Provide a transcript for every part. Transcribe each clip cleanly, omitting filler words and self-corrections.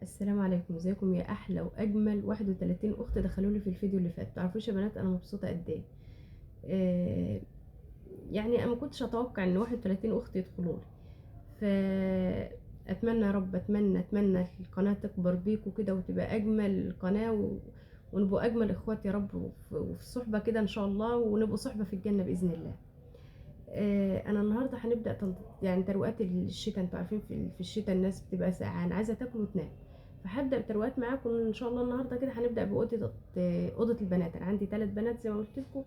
السلام عليكم، ازيكم يا احلى واجمل 31 اخت دخلوا لي في الفيديو اللي فات. تعرفوش يا بنات انا مبسوطه قد ايه؟ آه، يعني انا ما كنتش اتوقع ان 31 اخت يدخلوا لي. فاتمنى يا رب، اتمنى القناه تكبر بيكوا كده وتبقى اجمل قناه ونبقوا اجمل اخوات يا رب، وفي صحبه كده ان شاء الله، ونبقوا صحبه في الجنه باذن الله. انا النهارده هنبدا يعني تروقات الشتاء. انتوا عارفين في الشتاء الناس بتبقى سقعان عايزه تاكل وتنام. فهبدا بتروقات معاكم ان شاء الله. النهارده كده هنبدا اوضه البنات. انا عندي 3 بنات زي ما قلت لكم.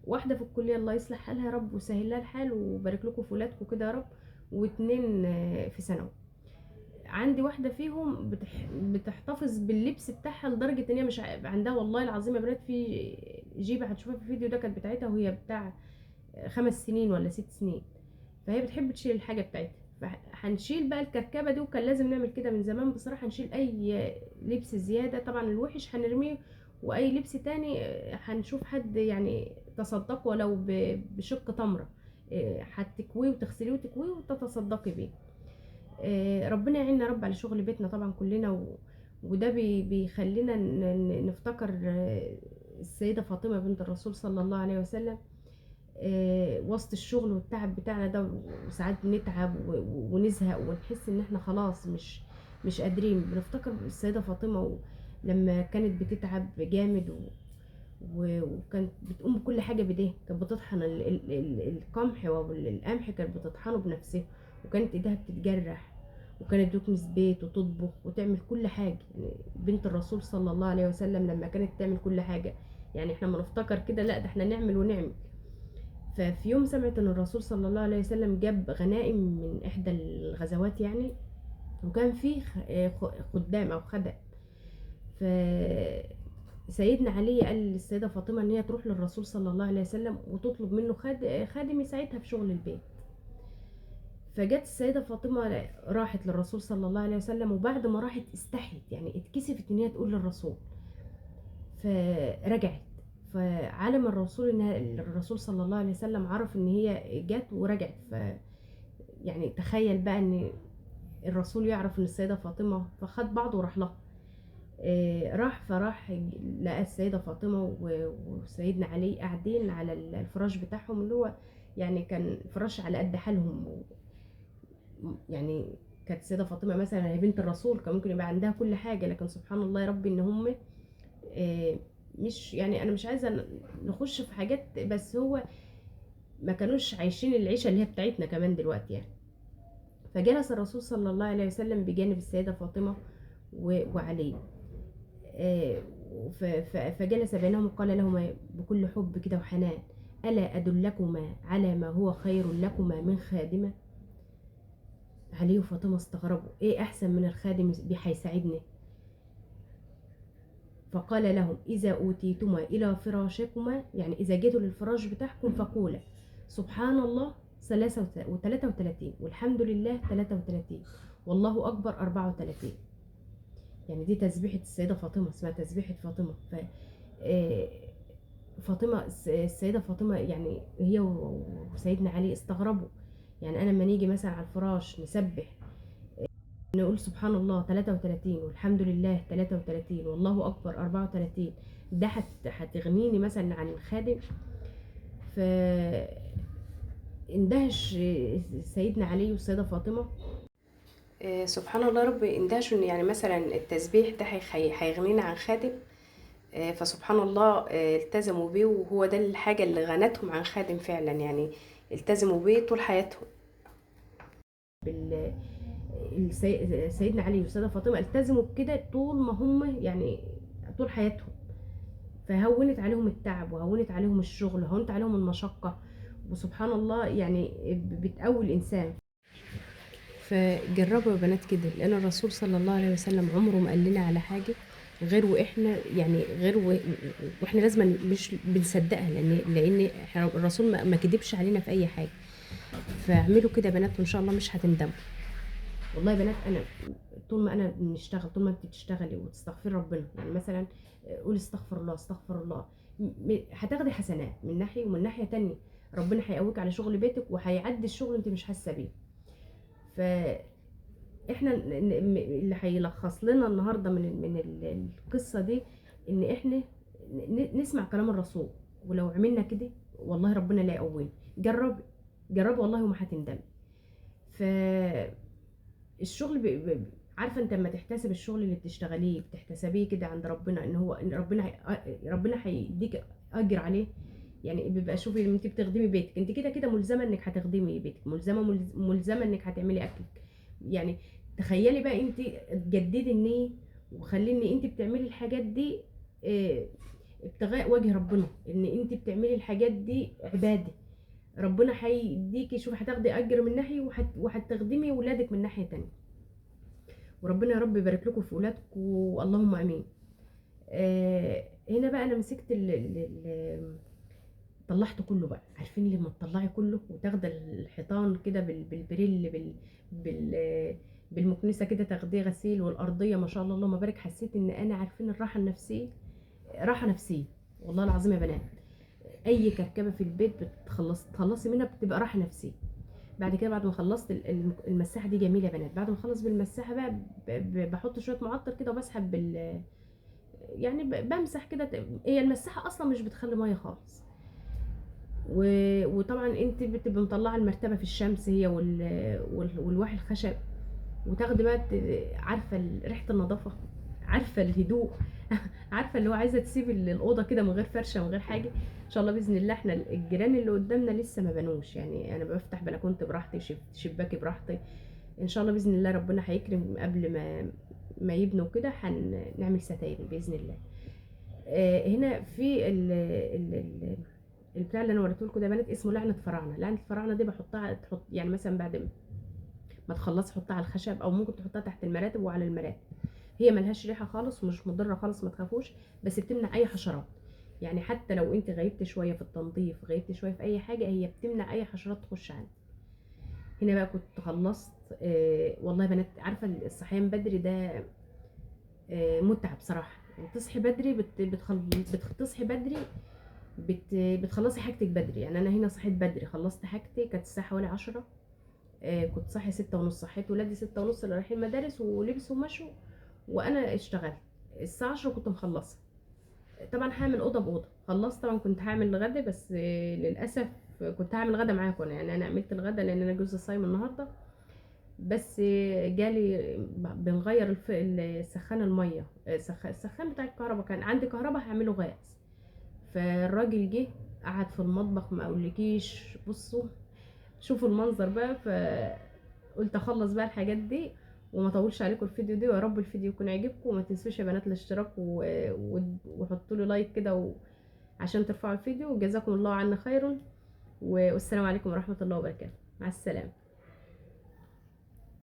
واحده في الكليه، الله يصلح حالها يا رب ويسهل لها الحال ويبارك لكم في ولادكم كده يا رب. واتنين في ثانوي. عندي واحده فيهم بتحتفظ باللبس بتاعها لدرجه ان هي مش عندها، والله العظيم يا بنات، في جيبه هتشوفها في الفيديو ده كانت بتاعتها وهي بتاع 5 سنين ولا 6 سنين. فهي بتحب تشيل الحاجة بتاعتها. فهنشيل بقى الكركبة دي، وكان لازم نعمل كده من زمان بصراحة. نشيل أي لبس زيادة، طبعا الوحش هنرميه، وأي لبس تاني هنشوف حد يعني تصدق ولو بشق تمرة. هتكويه وتغسليه وتكويه وتتصدقي بيه. ربنا يعيننا يا رب على شغل بيتنا طبعا كلنا وده بيخلينا نفتكر السيدة فاطمة بنت الرسول صلى الله عليه وسلم. وسط الشغل والتعب بتاعنا ده، وساعات بنتعب ونزهق ونحس ان احنا خلاص مش قادرين، بنفتكر السيدة فاطمة لما كانت بتتعب جامد وكانت بتقوم بكل حاجة بإيديها. كانت بتطحن القمح والقمح، كانت بتطحنه بنفسها. وكانت ايديها بتتجرح، وكانت تكنس بيت وتطبخ وتعمل كل حاجة. يعني بنت الرسول صلى الله عليه وسلم لما كانت تعمل كل حاجة، يعني احنا ما نفتكر كده، لا ده احنا نعمل ونعمل. ففي يوم سمعت ان الرسول صلى الله عليه وسلم جاب غنائم من احدى الغزوات يعني، وكان فيه خدام او خدم. فسيدنا علي قال للسيدة فاطمة ان هي تروح للرسول صلى الله عليه وسلم وتطلب منه خادم يساعدها في شغل البيت. فجت السيدة فاطمة راحت للرسول صلى الله عليه وسلم، وبعد ما راحت استحيت، يعني اتكسفت ان هي تقول للرسول. فرجعت. فعلم الرسول انها الرسول صلى الله عليه وسلم عرف ان هي جت ورجعت. يعني تخيل بقى ان الرسول يعرف ان السيدة فاطمة، فخد بعضه وراح لها. فراح لقى السيدة فاطمة وسيدنا علي قاعدين على الفراش بتاعهم، اللي هو يعني كان فراش على قد حالهم. يعني كانت السيدة فاطمة مثلا هي بنت الرسول، كان ممكن يبقى عندها كل حاجة، لكن سبحان الله يا ربي ان هم مش يعني، انا مش عايزة نخش في حاجات، بس هو ما كانوش عايشين العيشة اللي هي بتاعتنا كمان دلوقتي يعني. فجلس الرسول صلى الله عليه وسلم بجانب السيدة فاطمة وعلي. آه، فجلس بينهم وقال لهما بكل حب كده وحنان: ألا أدلكما على ما هو خير لكما من خادمة؟ علي وفاطمة استغربوا، ايه احسن من الخادم هيساعدني؟ فقال لهم: اذا اوتيتما الى فراشكما، يعني اذا جيتوا للفراش بتاعكم، فقولا سبحان الله 33، والحمد لله 33، والله اكبر 34. يعني دي تسبيحة السيدة فاطمة، اسمها تسبيحة فاطمة. آه، فاطمة السيدة فاطمة يعني هي وسيدنا علي استغربوا. يعني أنا لما نيجي مثلا على الفراش نسبح، نقول سبحان الله 33، والحمد لله 33، والله أكبر 34، ده هتغنيني مثلا عن الخادم؟ فاندهش سيدنا علي والسيدة فاطمة. سبحان الله رب، اندهشوا ان يعني مثلا التسبيح ده هيغنينا عن خادم. فسبحان الله التزموا بيه، وهو ده الحاجة اللي غنتهم عن خادم فعلا يعني. التزموا بيه طول حياتهم. سيدنا علي والسيدة فاطمة التزموا بكده طول ما هم يعني، طول حياتهم. فهونت عليهم التعب، وهونت عليهم الشغل، وهونت عليهم المشقة. وسبحان الله يعني بتقوي الإنسان. فجربوا يا بنات كده، لأن الرسول صلى الله عليه وسلم عمره ما قال لنا على حاجة غير واحنا يعني واحنا لازم مش بنصدقها، لان الرسول ما كدبش علينا في اي حاجه. فاعملوا كده يا بنات وان شاء الله مش هتندموا. والله يا بنات، انا طول ما انا بنشتغل، طول ما انت بتشتغلي وتستغفري ربنا، يعني مثلا قولي استغفر الله استغفر الله، هتاخدي حسنات من ناحيه، ومن ناحيه تانية ربنا هيقويك على شغل بيتك، وهيعدي الشغل انت مش حاسه بيه. احنا اللي هيلخص لنا النهارده القصه دي، ان احنا نسمع كلام الرسول، ولو عملنا كده والله ربنا لا يقوينا. جربي، جربي والله وما هتندمي. فالشغل عارفه انت لما تحتسب الشغل اللي بتشتغليه بتحتسبيه كده عند ربنا، ان هو ان ربنا هيديك اجر عليه. يعني بيبقى شوفي انت بتخدمي بيتك، انت كده كده ملزمه انك هتخدمي بيتك، ملزمه انك هتعملي اكلك. يعني تخيلي بقى انت تجددي النيه، وخلي ان انت بتعملي الحاجات دي اه، ابتغاء وجه ربنا، ان انت بتعملي الحاجات دي عباده. ربنا هيديكي، شوف هتاخدي اجر من ناحيه، وهتخدمي ولادك من ناحيه تانية. وربنا يا رب يبارك لكم في ولادكم، اللهم امين. هنا بقى انا مسكت طلعته كله بقى. عارفين لما تطلعي كله وتاخدي الحيطان كده بالبريل بالمكنسه كده، تاخديه غسيل، والارضيه ما شاء الله اللهم بارك. حسيت ان انا، عارفين الراحه النفسيه، راحه نفسيه والله العظيم يا بنات. اي كركبه في البيت تخلصي منها بتبقى راحه نفسيه. بعد كده بعد ما خلصت المساحه دي جميله يا بنات. بعد ما اخلص بالمساحه بقى بحط شويه معطر كده وبسحب يعني بمسح كده. هي المساحه اصلا مش بتخلي ميه خالص. وطبعا انت بتبقى مطلعه المرتبه في الشمس، هي والواح الخشب، وتاخدي بقى عارفه ريحه النظافه، عارفه الهدوء. عارفه اللي هو عايزه تسيب الاوضه كده من غير فرشه من غير حاجه. ان شاء الله باذن الله. احنا الجيران اللي قدامنا لسه ما بنوش، يعني انا بفتح بلكونتي براحتي، شباكي براحتي. ان شاء الله باذن الله ربنا هيكرم قبل ما يبنوا كده هنعمل ستاير باذن الله. هنا في البتاع اللي انا وريته لكم ده بنات، اسمه لعنه فراعنه. لعنه الفراعنه دي بحطها، تحط يعني مثلا بعد ما تخلصي حطها على الخشب، او ممكن تحطها تحت المراتب وعلى المراتب. هي ملهاش ريحه خالص ومش مضره خالص، ما تخافوش. بس بتمنع اي حشرات. يعني حتى لو انت غيبت شويه في التنظيف، غيبت شويه في اي حاجه، هي بتمنع اي حشرات تخش عندك. هنا بقى كنت خلصت. والله يا بنات، عارفه الصحيان بدري ده متعه بصراحه. يعني تصحي بدري بتصحي بدري، بتخلصي حاجتك بدري. يعني انا هنا صحيت بدري، خلصت حاجتي، كانت الساعه حوالي 10. كنت صاحيه 6:30، صحيت ولادي 6:30 اللي رايحين المدارس ولبسوا ومشوا، وانا اشتغلت. الساعه 10 كنت مخلصه. طبعا هعمل اوضه باوضه. خلصت طبعا، كنت هعمل الغدا بس للاسف كنت هعمل غدا معاكم. يعني انا عملت الغدا لان انا جوزي صايم النهارده. بس جالي بنغير سخان الميه، السخان بتاع الكهرباء، كان عندي كهرباء هعمله غاز. فالراجل جه قعد في المطبخ، ما اقولكيش. بصوا شوفوا المنظر بقى. فقلت اخلص بقى الحاجات دي وما اطولش عليكم الفيديو دي. ويا رب الفيديو يكون عجبكم. وما تنسوش يا بنات الاشتراك وحطوا لي لايك كده عشان ترفعوا الفيديو. وجزاكم الله عنا خيرا. والسلام عليكم ورحمة الله وبركاته. مع السلامة.